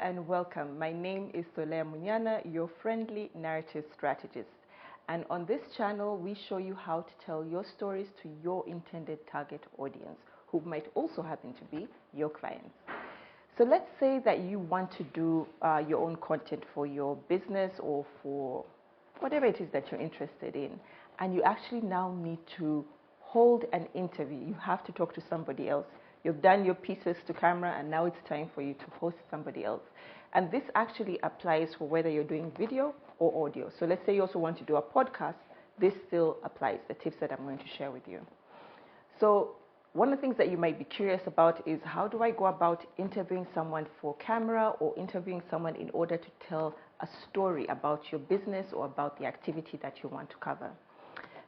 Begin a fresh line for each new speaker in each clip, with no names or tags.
and welcome. My name is Solea Munyana, your friendly narrative strategist. And on this channel, we show you how to tell your stories to your intended target audience, who might also happen to be your clients. So let's say that you want to do your own content for your business or for whatever it is that you're interested in, and you actually now need to hold an interview. You have to talk to somebody else. You've done your pieces to camera, and now it's time for you to host somebody else. And this actually applies for whether you're doing video or audio. So let's say you also want to do a podcast. This still applies, the tips that I'm going to share with you. So one of the things that you might be curious about is, how do I go about interviewing someone for camera or interviewing someone in order to tell a story about your business or about the activity that you want to cover?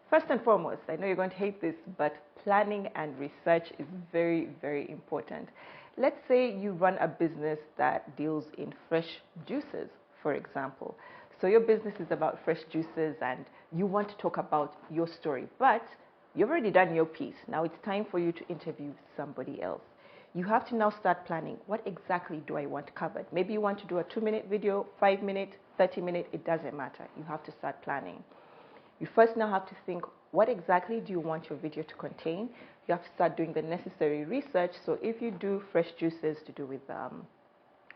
First and foremost, I know you're going to hate this, but planning and research is very, very important. Let's say you run a business that deals in fresh juices, for example. So your business is about fresh juices and you want to talk about your story, but you've already done your piece. Now it's time for you to interview somebody else. You have to now start planning. What exactly do I want covered? Maybe you want to do a 2-minute video, 5-minute, 30-minute, it doesn't matter. You have to start planning. You first now have to think, what exactly do you want your video to contain? You have to start doing the necessary research. So if you do fresh juices to do with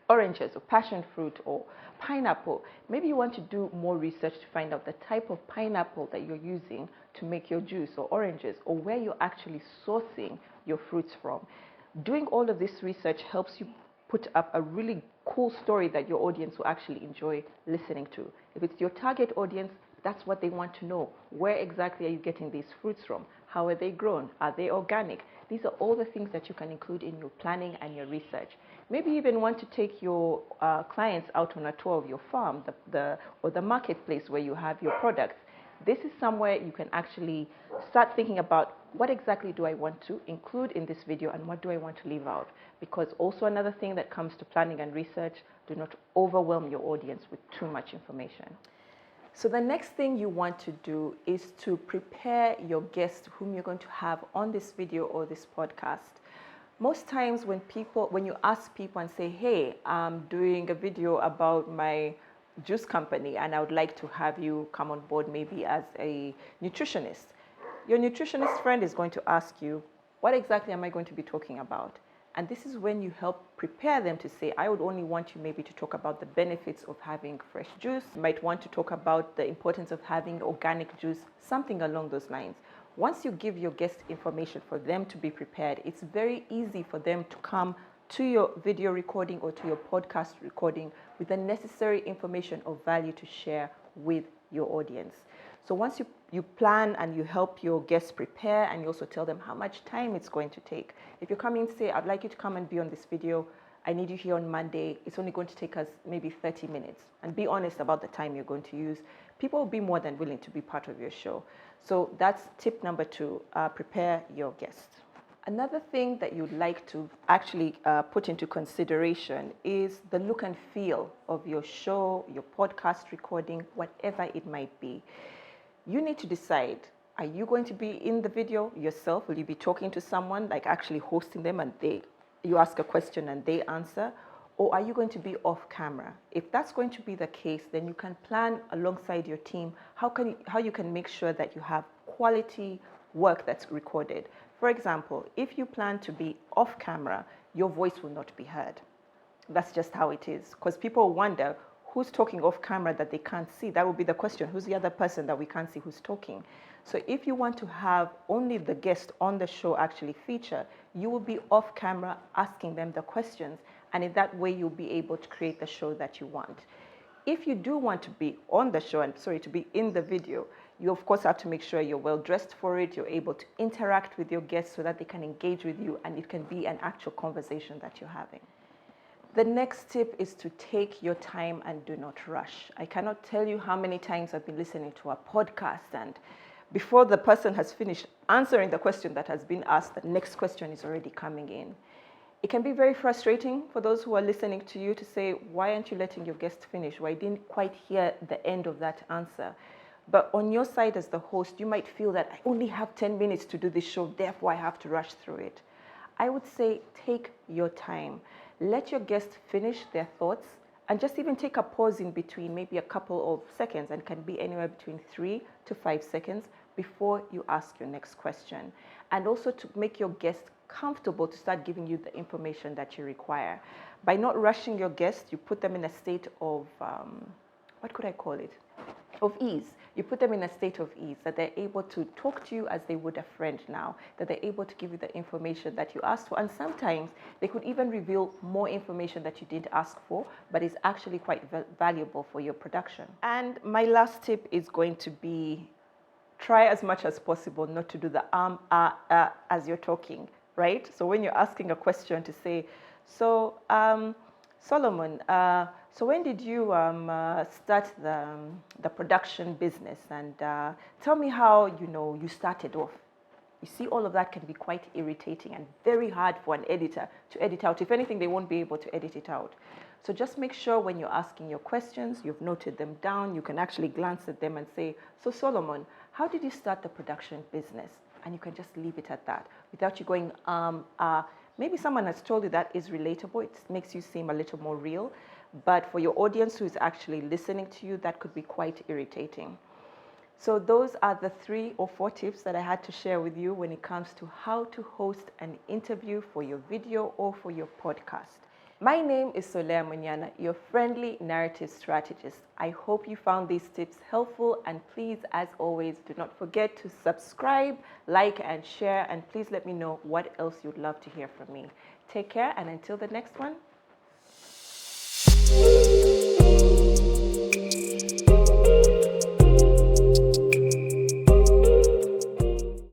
oranges or passion fruit or pineapple, maybe you want to do more research to find out the type of pineapple that you're using to make your juice, or oranges, or where you're actually sourcing your fruits from. Doing all of this research helps you put up a really cool story that your audience will actually enjoy listening to. If it's your target audience, that's what they want to know. Where exactly are you getting these fruits from? How are they grown? Are they organic? These are all the things that you can include in your planning and your research. Maybe you even want to take your clients out on a tour of your farm, or the marketplace where you have your products. This is somewhere you can actually start thinking about, what exactly do I want to include in this video and what do I want to leave out? Because also another thing that comes to planning and research, do not overwhelm your audience with too much information. So the next thing you want to do is to prepare your guest whom you're going to have on this video or this podcast. Most times when you ask people and say, hey, I'm doing a video about my juice company and I would like to have you come on board maybe as a nutritionist. Your nutritionist friend is going to ask you, what exactly am I going to be talking about? And this is when you help prepare them to say, I would only want you maybe to talk about the benefits of having fresh juice. You might want to talk about the importance of having organic juice, something along those lines. Once you give your guest information for them to be prepared, it's very easy for them to come to your video recording or to your podcast recording with the necessary information of value to share with your audience. So once you plan and you help your guests prepare, and you also tell them how much time it's going to take. If you're coming and say, I'd like you to come and be on this video, I need you here on Monday, it's only going to take us maybe 30 minutes. And be honest about the time you're going to use. People will be more than willing to be part of your show. So that's tip number 2, prepare your guests. Another thing that you'd like to actually put into consideration is the look and feel of your show, your podcast recording, whatever it might be. You need to decide, are you going to be in the video yourself? Will you be talking to someone, like actually hosting them, and you ask a question and they answer? Or are you going to be off camera? If that's going to be the case, then you can plan alongside your team how you can make sure that you have quality work that's recorded. For example, if you plan to be off camera, your voice will not be heard. That's just how it is, because people wonder, who's talking off camera that they can't see? That would be the question. Who's the other person that we can't see who's talking? So if you want to have only the guest on the show actually feature, you will be off camera asking them the questions, and in that way you'll be able to create the show that you want. If you do want to be on the show, to be in the video, you of course have to make sure you're well dressed for it, you're able to interact with your guests so that they can engage with you and it can be an actual conversation that you're having. The next tip is to take your time and do not rush. I cannot tell you how many times I've been listening to a podcast, and before the person has finished answering the question that has been asked, the next question is already coming in. It can be very frustrating for those who are listening to you to say, why aren't you letting your guest finish? Well, I didn't quite hear the end of that answer. But on your side as the host, you might feel that I only have 10 minutes to do this show, therefore I have to rush through it. I would say take your time. Let your guest finish their thoughts and just even take a pause in between, maybe a couple of seconds, and can be anywhere between 3 to 5 seconds before you ask your next question. And also to make your guest comfortable to start giving you the information that you require. By not rushing your guest, you put them in a state of, what could I call it? Of ease. You put them in a state of ease, that they're able to talk to you as they would a friend now, that they're able to give you the information that you asked for. And sometimes they could even reveal more information that you didn't ask for, but is actually quite valuable for your production. And my last tip is going to be, try as much as possible not to do the as you're talking, right? So when you're asking a question, to say, so Solomon, so when did you start the production business? And tell me how, you started off. You see, all of that can be quite irritating and very hard for an editor to edit out. If anything, they won't be able to edit it out. So just make sure when you're asking your questions, you've noted them down. You can actually glance at them and say, so Solomon, how did you start the production business? And you can just leave it at that without you going, maybe someone has told you that is relatable. It makes you seem a little more real. But for your audience who is actually listening to you, that could be quite irritating. So those are the 3 or 4 tips that I had to share with you when it comes to how to host an interview for your video or for your podcast. My name is Solea Munyana, your friendly narrative strategist. I hope you found these tips helpful, and please, as always, do not forget to subscribe, like, and share, and please let me know what else you'd love to hear from me. Take care, and until the next one,